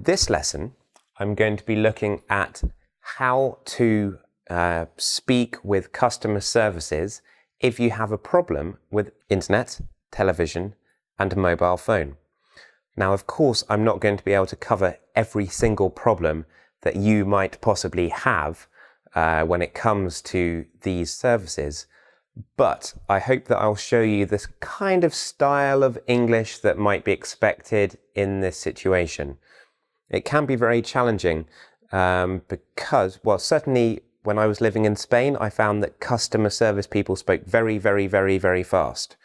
This lesson, I'm going to be looking at how to speak with customer services if you have a problem with internet, television, and a mobile phone. Now, of course, I'm not going to be able to cover every single problem that you might possibly have when it comes to these services, but I hope that I'll show you this kind of style of English that might be expected in this situation. It can be very challenging because, well, certainly when I was living in Spain, I found that customer service people spoke very, very, very, very fast.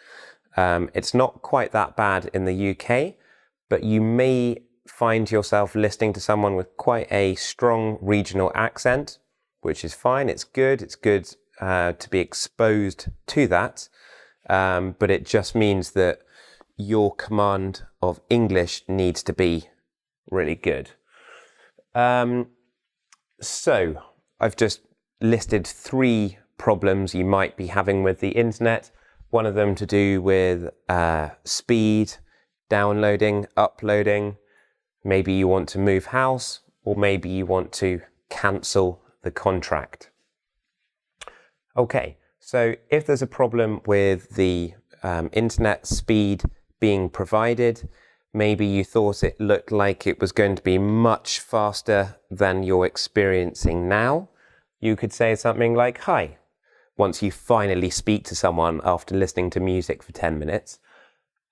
It's not quite that bad in the UK, but you may find yourself listening to someone with quite a strong regional accent, which is fine. It's good. It's good to be exposed to that. But it just means that your command of English needs to be really good. So I've just listed 3 problems you might be having with the internet. One of them to do with speed, downloading, uploading. Maybe you want to move house, or maybe you want to cancel the contract. Okay, so if there's a problem with the internet speed being provided, maybe you thought it looked like it was going to be much faster than you're experiencing now, you could say something like, "Hi," once you finally speak to someone after listening to music for 10 minutes.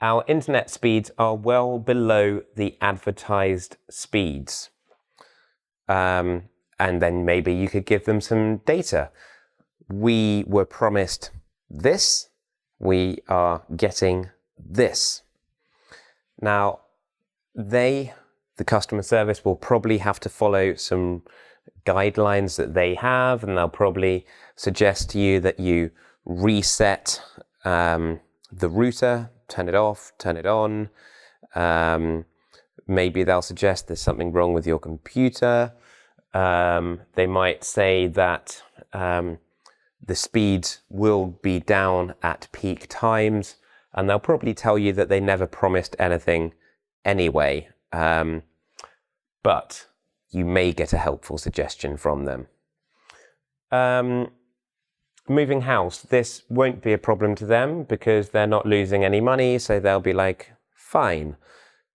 Our internet speeds are well below the advertised speeds. And then maybe you could give them some data. We were promised this. We are getting this. Now, the customer service will probably have to follow some guidelines that they have, and they'll probably suggest to you that you reset the router, turn it off, turn it on. Maybe they'll suggest there's something wrong with your computer. They might say that the speeds will be down at peak times, and they'll probably tell you that they never promised anything anyway. But you may get a helpful suggestion from them. Moving house, this won't be a problem to them because they're not losing any money, so they'll be like, fine.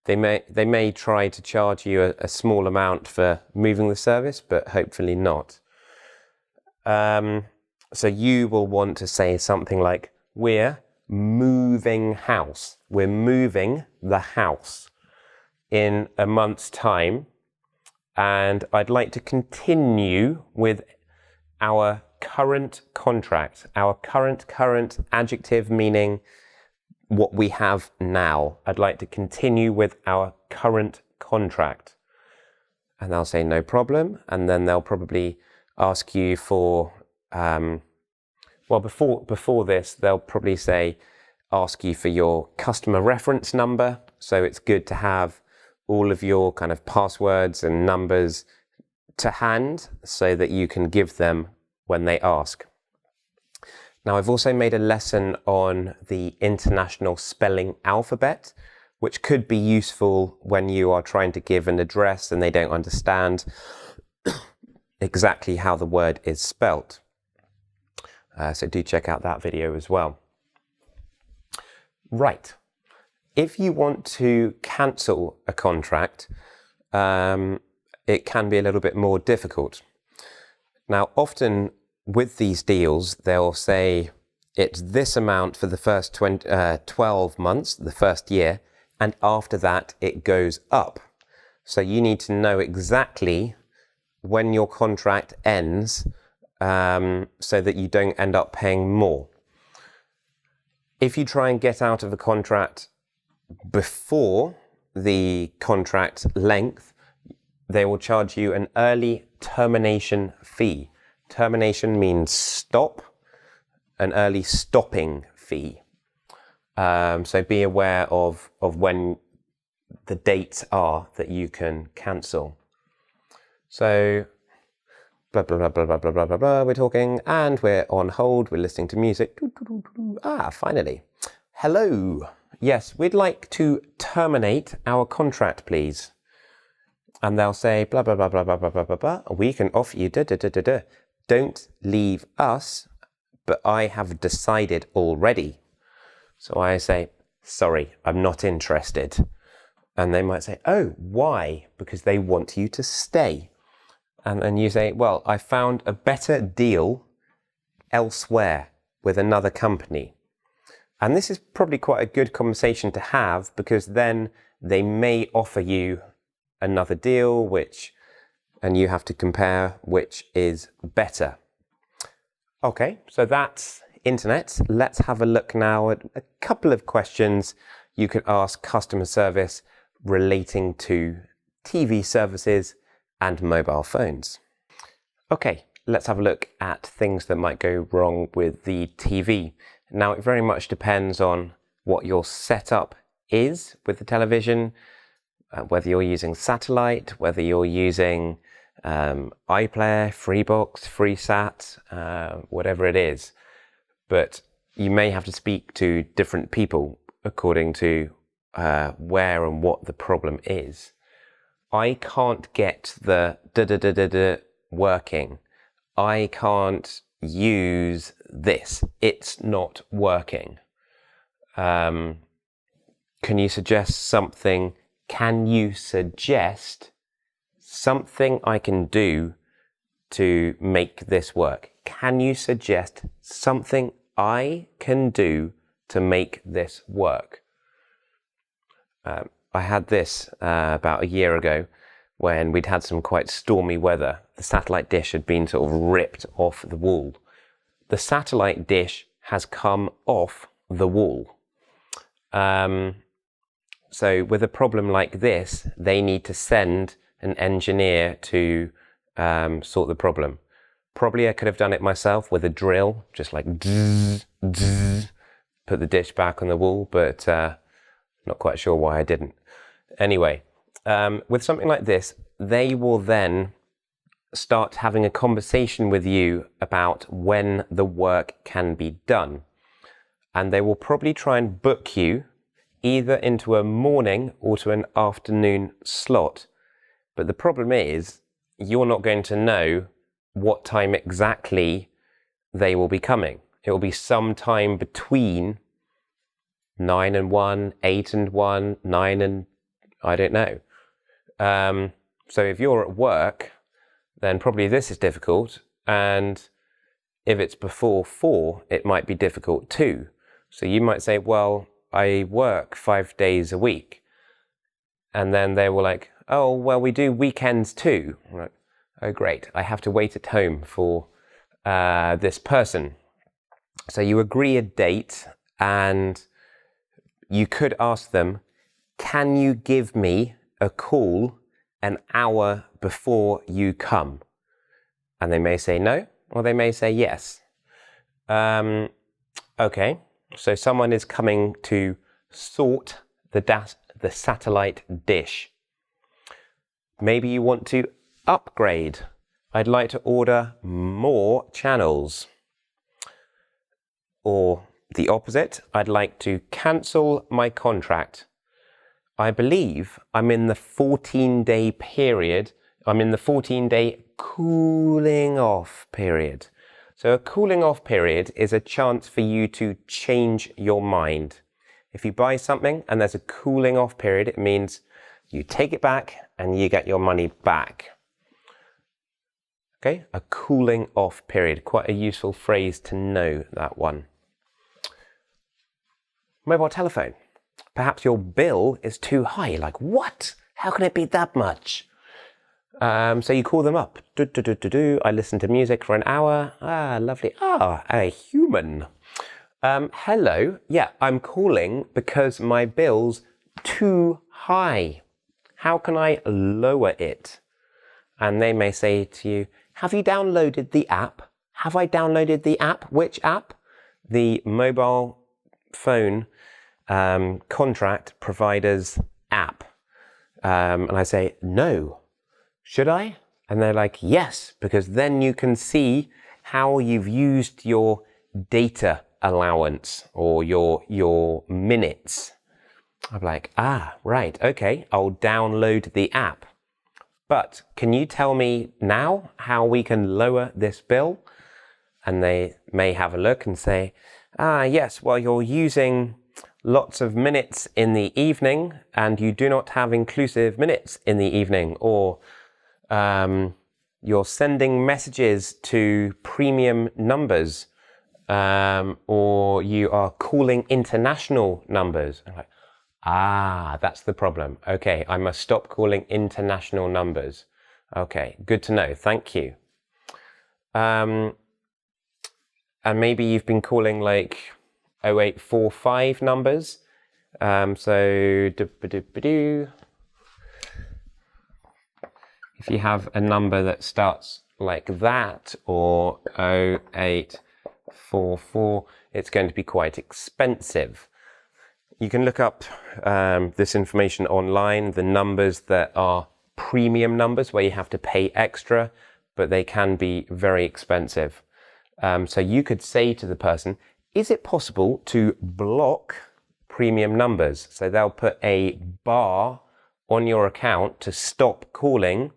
They may try to charge you a small amount for moving the service, but hopefully not. So you will want to say something like, we're moving house. We're moving the house in a month's time, and I'd like to continue with our current contract. Our current adjective meaning what we have now. I'd like to continue with our current contract. And they'll say no problem, and then they'll probably ask you for before this, they'll probably ask you for your customer reference number. So it's good to have all of your kind of passwords and numbers to hand so that you can give them when they ask. Now, I've also made a lesson on the international spelling alphabet, which could be useful when you are trying to give an address and they don't understand exactly how the word is spelt. So do check out that video as well. Right. If you want to cancel a contract, it can be a little bit more difficult. Now, often with these deals, they'll say it's this amount for the first 12 months, the first year, and after that it goes up. So you need to know exactly when your contract ends so that you don't end up paying more. If you try and get out of a contract before the contract length, they will charge you an early termination fee. Termination means stop, an early stopping fee. So be aware of when the dates are that you can cancel. So blah, blah, blah, blah, blah, blah, blah, blah, blah, we're talking, and we're on hold, we're listening to music. Finally. Hello. Yes, we'd like to terminate our contract, please. and they'll say, blah, blah, blah, blah, blah, blah, blah, blah, blah. We can offer you, da, da, da, da, da. Don't leave us, but I have decided already. So I say, sorry, I'm not interested. And they might say, oh, why? Because they want you to stay. And then you say, well, I found a better deal elsewhere with another company. And this is probably quite a good conversation to have, because then they may offer you another deal, and you have to compare which is better. Okay, so that's internet. Let's have a look now at a couple of questions you could ask customer service relating to TV services and mobile phones. Okay, let's have a look at things that might go wrong with the TV. Now, it very much depends on what your setup is with the television, whether you're using satellite, whether you're using iPlayer, Freebox, FreeSat, whatever it is. But you may have to speak to different people according to where and what the problem is. I can't get the da-da-da-da-da working. I can't use this. It's not working. Can you suggest something? Can you suggest something I can do to make this work? Can you suggest something I can do to make this work? I had this about a year ago when we'd had some quite stormy weather. The satellite dish had been sort of ripped off the wall. The satellite dish has come off the wall. So with a problem like this, they need to send an engineer to sort the problem. Probably I could have done it myself with a drill, just like put the dish back on the wall, but not quite sure why I didn't. Anyway, with something like this, they will then start having a conversation with you about when the work can be done. And they will probably try and book you either into a morning or to an afternoon slot. But the problem is, you're not going to know what time exactly they will be coming. It will be some time between 9 and 1, 8 and 1, 9 and I don't know. So if you're at work, then probably this is difficult. And if it's before 4, it might be difficult too. So you might say, well, I work 5 days a week. And then they were like, oh, well, we do weekends too. I'm like, oh, great. I have to wait at home for this person. So you agree a date, and you could ask them, can you give me a call an hour before you come? And they may say no, or they may say yes. Okay, so someone is coming to sort the satellite dish. Maybe you want to upgrade. I'd like to order more channels. Or the opposite, I'd like to cancel my contract. I believe I'm in the 14-day period. I'm in the 14-day cooling off period. So a cooling off period is a chance for you to change your mind. If you buy something and there's a cooling off period, it means you take it back and you get your money back. Okay, a cooling off period. Quite a useful phrase to know, that one. Mobile telephone. Perhaps your bill is too high. You're like, what? How can it be that much? So you call them up. I listen to music for an hour. Ah, lovely. Ah, a human. Hello. Yeah, I'm calling because my bill's too high. How can I lower it? And they may say to you, have you downloaded the app? Have I downloaded the app? Which app? The mobile phone contract provider's app. And I say, no. Should I? And they're like, yes, because then you can see how you've used your data allowance or your minutes. I'm like, ah, right, okay, I'll download the app. but can you tell me now how we can lower this bill? And they may have a look and say, yes, well, you're using lots of minutes in the evening and you do not have inclusive minutes in the evening, or you're sending messages to premium numbers, or you are calling international numbers. I'm like, that's the problem. Okay, I must stop calling international numbers. Okay, good to know. Thank you. And maybe you've been calling like 0845 numbers. So if you have a number that starts like that, or 0844, it's going to be quite expensive. You can look up this information online, the numbers that are premium numbers where you have to pay extra, but they can be very expensive. So you could say to the person, is it possible to block premium numbers? So they'll put a bar on your account to stop calling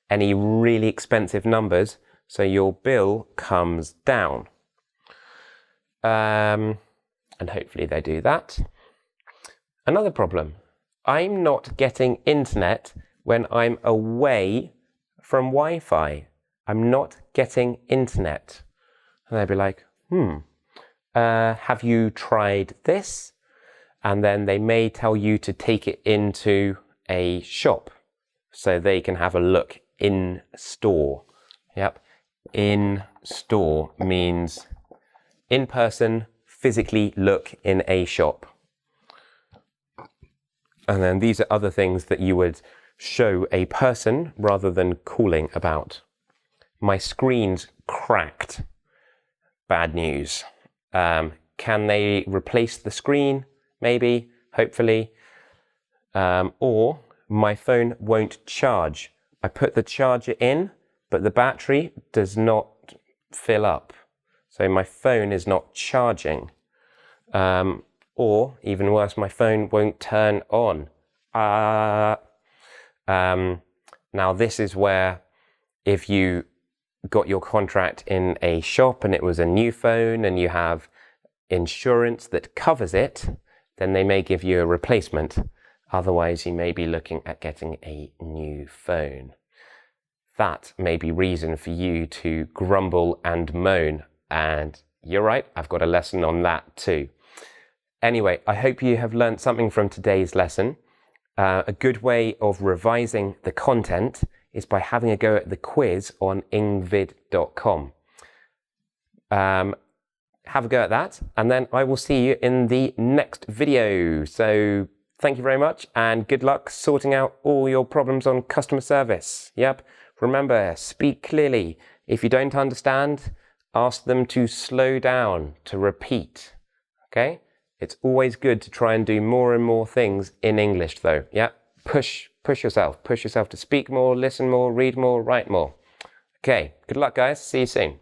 any really expensive numbers, so your bill comes down. And hopefully they do that. Another problem, I'm not getting internet when I'm away from Wi-Fi. I'm not getting internet. And they'd be like, have you tried this? And then they may tell you to take it into a shop so they can have a look in store. Yep, in store means in person, physically look in a shop. And then these are other things that you would show a person rather than calling about. My screen's cracked. Bad news. Can they replace the screen? Maybe, hopefully. Or my phone won't charge. I put the charger in, but the battery does not fill up. So my phone is not charging. Or even worse, my phone won't turn on. Now this is where, if you got your contract in a shop and it was a new phone and you have insurance that covers it, then they may give you a replacement. Otherwise, you may be looking at getting a new phone. That may be reason for you to grumble and moan. And you're right, I've got a lesson on that too. Anyway, I hope you have learned something from today's lesson. A good way of revising the content is by having a go at the quiz on engVid.com. Have a go at that, and then I will see you in the next video. So thank you very much, and good luck sorting out all your problems on customer service. Yep, remember, speak clearly. If you don't understand, ask them to slow down, to repeat. Okay? It's always good to try and do more and more things in English though. Yeah, push yourself to speak more, listen more, read more, write more. Okay, good luck guys, see you soon.